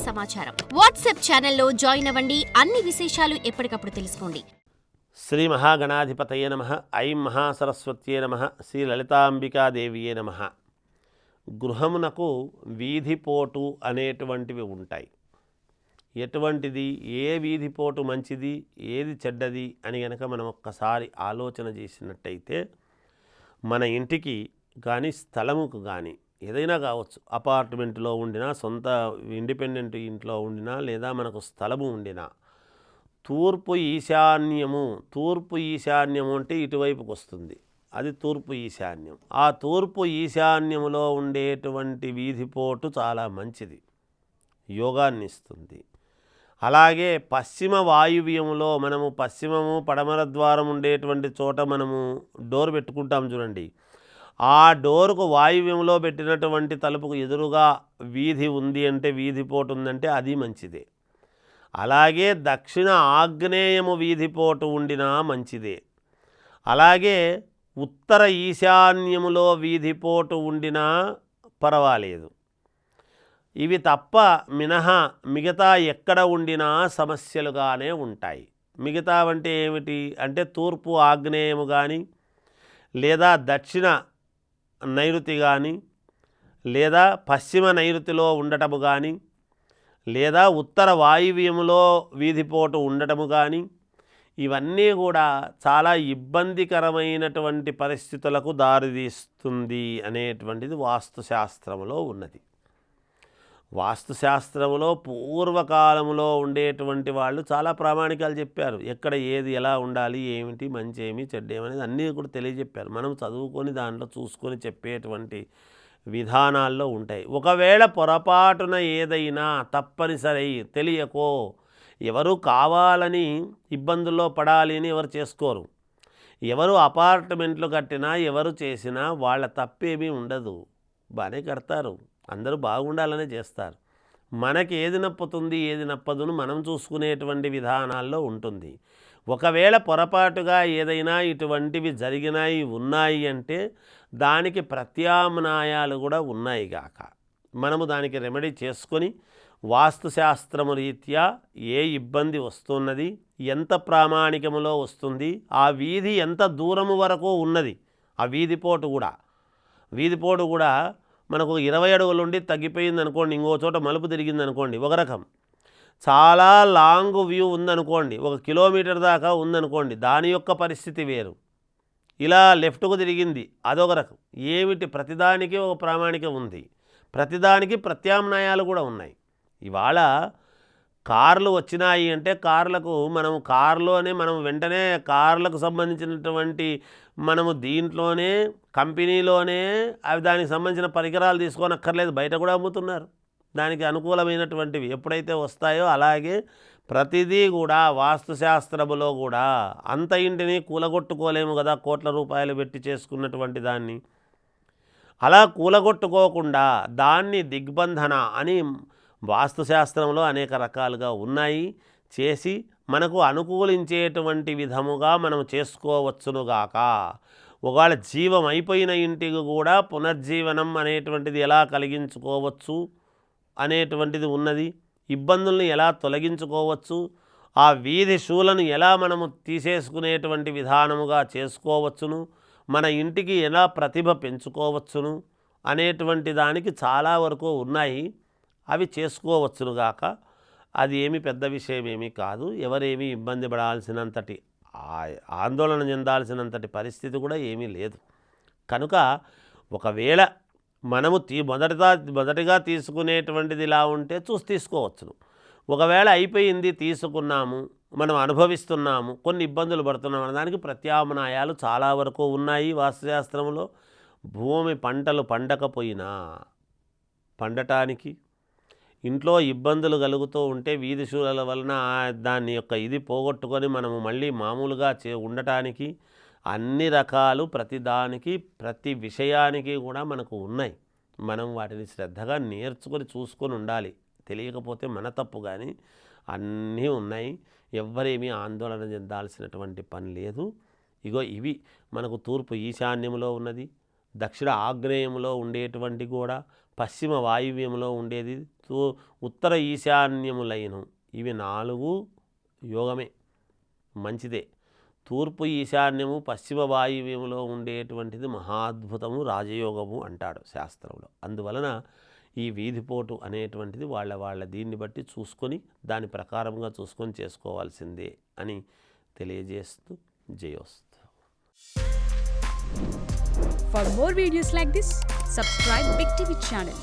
సమాచారం వాట్సాప్ ఛానల్లో జాయిన్ అవ్వండి. అన్ని విశేషాలు ఎప్పటికప్పుడు తెలుసుకోండి. శ్రీ మహాగణాధిపతయే నమః. ఐం మహాసరస్వత్యే నమః. శ్రీ లలితాంబికాదేవియే నమః. గృహమునకు వీధిపోటు అనేటువంటివి ఉంటాయి. ఎటువంటిది, ఏ వీధిపోటు మంచిది, ఏది చెడ్డది అని గనక మనం ఒక్కసారి ఆలోచన చేసినట్టయితే మన ఇంటికి కానీ స్థలముకు కానీ ఏదైనా కావచ్చు, అపార్ట్మెంట్లో ఉండినా, సొంత ఇండిపెండెంట్ ఇంట్లో ఉండినా, లేదా మనకు స్థలము ఉండినా, తూర్పు ఈశాన్యము అంటే ఇటువైపుకి వస్తుంది, అది తూర్పు ఈశాన్యం. ఆ తూర్పు ఈశాన్యములో ఉండేటువంటి వీధిపోటు చాలా మంచిది, యోగాన్ని ఇస్తుంది. అలాగే పశ్చిమ వాయువ్యంలో మనము పశ్చిమము పడమర ద్వారం ఉండేటువంటి చోట మనము డోర్ పెట్టుకుంటాం చూడండి, ఆ డోరుకు వాయువ్యంలో పెట్టినటువంటి తలుపుకు ఎదురుగా వీధి ఉంది అంటే, వీధిపోటు ఉందంటే అది మంచిదే. అలాగే దక్షిణ ఆగ్నేయము వీధిపోటు ఉండినా మంచిదే. అలాగే ఉత్తర ఈశాన్యములో వీధిపోటు ఉండినా పర్వాలేదు. ఇవి తప్ప మినహా మిగతా ఎక్కడ ఉండినా సమస్యలుగానే ఉంటాయి. మిగతా అంటే ఏమిటి అంటే తూర్పు ఆగ్నేయము కానీ, లేదా దక్షిణ నైరుతి కానీ, లేదా పశ్చిమ నైరుతిలో ఉండటము కానీ, లేదా ఉత్తర వాయువ్యములో వీధిపోటు ఉండటము కానీ, ఇవన్నీ కూడా చాలా ఇబ్బందికరమైనటువంటి పరిస్థితులకు దారితీస్తుంది అనేటువంటిది వాస్తుశాస్త్రంలో ఉన్నది. వాస్తుశాస్త్రంలో పూర్వకాలంలో ఉండేటువంటి వాళ్ళు చాలా ప్రామాణికాలు చెప్పారు. ఎక్కడ ఏది ఎలా ఉండాలి, ఏమిటి, మంచి ఏమి, చెడ్డేమి అనేది అన్నీ కూడా తెలియజెప్పారు. మనం చదువుకొని దాంట్లో చూసుకొని చెప్పేటువంటి విధానాల్లో ఉంటాయి. ఒకవేళ పొరపాటున ఏదైనా తప్పనిసరి తెలియకో, ఎవరు కావాలని ఇబ్బందుల్లో పడాలి అని ఎవరు చేసుకోరు. ఎవరు అపార్ట్మెంట్లు కట్టినా, ఎవరు చేసినా వాళ్ళ తప్పేమీ ఉండదు, బాగానే కడతారు, అందరూ బాగుండాలనే చేస్తారు. మనకి ఏది నప్పుతుంది, ఏది నప్పదును మనం చూసుకునేటువంటి విధానాల్లో ఉంటుంది. ఒకవేళ పొరపాటుగా ఏదైనా ఇటువంటివి జరిగినాయి ఉన్నాయి అంటే దానికి ప్రత్యామ్నాయాలు కూడా ఉన్నాయి గాక మనము దానికి రెమెడీ చేసుకొని వాస్తుశాస్త్రము రీత్యా ఏ ఇబ్బంది వస్తున్నది, ఎంత ప్రామాణికములో వస్తుంది, ఆ వీధి ఎంత దూరము వరకు ఉన్నది, ఆ వీధిపోటు కూడా మనకు 20 అడుగుల నుండి తగ్గిపోయింది అనుకోండి, ఇంకో చోట మలుపు తిరిగింది అనుకోండి ఒక రకం, చాలా లాంగ్ వ్యూ ఉందనుకోండి, 1 కిలోమీటర్ దాకా ఉందనుకోండి, దాని యొక్క పరిస్థితి వేరు. ఇలా లెఫ్ట్కు తిరిగింది అదొక రకం. ఏమిటి, ప్రతిదానికి ఒక ప్రామాణికం ఉంది, ప్రతిదానికి ప్రత్యామ్నాయాలు కూడా ఉన్నాయి. ఇవాళ కార్లు వచ్చినాయి అంటే కార్లకు మనం వెంటనే కార్లకు సంబంధించినటువంటి మనము దీంట్లోనే కంపెనీలోనే అవి దానికి సంబంధించిన పరికరాలు తీసుకోనక్కర్లేదు, బయట కూడా అమ్ముతున్నారు దానికి అనుకూలమైనటువంటివి. ఎప్పుడైతే వస్తాయో అలాగే ప్రతిదీ కూడా వాస్తుశాస్త్రములో కూడా అంత ఇంటిని కూలగొట్టుకోలేము కదా, కోట్ల రూపాయలు పెట్టి చేసుకున్నటువంటి దాన్ని. అలా కూలగొట్టుకోకుండా దాన్ని దిగ్బంధన అని వాస్తుశాస్త్రంలో అనేక రకాలుగా ఉన్నాయి, చేసి మనకు అనుకూలించేటువంటి విధముగా మనం చేసుకోవచ్చునుగాక. ఒకవేళ జీవం అయిపోయిన ఇంటికి కూడా పునర్జీవనం అనేటువంటిది ఎలా కలిగించుకోవచ్చు అనేటువంటిది ఉన్నది. ఇబ్బందుల్ని ఎలా తొలగించుకోవచ్చు, ఆ వీధి శూలను ఎలా మనము తీసేసుకునేటువంటి విధానముగా చేసుకోవచ్చును, మన ఇంటికి ఎలా ప్రతిభ పెంచుకోవచ్చును అనేటువంటి దానికి చాలా వరకు ఉన్నాయి. అవి చేసుకోవచ్చునుగాక. అది ఏమి పెద్ద విషయం ఏమీ కాదు, ఎవరేమీ ఇబ్బంది పడాల్సినంతటి ఆందోళన చెందాల్సినంతటి పరిస్థితి కూడా ఏమీ లేదు. కనుక ఒకవేళ మనము మొదటిగా తీసుకునేటువంటిది ఇలా ఉంటే చూసి తీసుకోవచ్చును. ఒకవేళ అయిపోయింది, తీసుకున్నాము, మనం అనుభవిస్తున్నాము, కొన్ని ఇబ్బందులు పడుతున్నాము, దానికి ప్రత్యామ్నాయాలు చాలా వరకు ఉన్నాయి వాస్తుశాస్త్రంలో. భూమి పంటలు పండకపోయినా పండటానికి, ఇంట్లో ఇబ్బందులు కలుగుతూ ఉంటే వీధి శూలల వలన దాని యొక్క ఇది పోగొట్టుకొని మనము మళ్ళీ మామూలుగా ఉండటానికి అన్ని రకాలు ప్రతిదానికి ప్రతి విషయానికి కూడా మనకు ఉన్నాయి. మనం వాటిని శ్రద్ధగా నేర్చుకొని చూసుకొని ఉండాలి. తెలియకపోతే మన తప్పు, కానీ అన్నీ ఉన్నాయి. ఎవ్వరేమీ ఆందోళన చెందాల్సినటువంటి పని లేదు. ఇగో ఇవి మనకు తూర్పు ఈశాన్యంలో ఉన్నది, దక్షిణ ఆగ్నేయంలో ఉండేటువంటి కూడా, పశ్చిమ వాయువ్యంలో ఉండేది ఉత్తర ఈశాన్యములైన ఇవి 4 యోగమే, మంచిదే. తూర్పు ఈశాన్యము పశ్చిమ వాయువ్యంలో ఉండేటువంటిది మహాద్భుతము, రాజయోగము అంటాడు శాస్త్రంలో. అందువలన ఈ వీధిపోటు అనేటువంటిది వాళ్ళ దీన్ని బట్టి చూసుకొని దాని ప్రకారంగా చూసుకొని చేసుకోవాల్సిందే అని తెలియజేస్తూ జయోస్తు. For more videos like this, subscribe Big TV channel.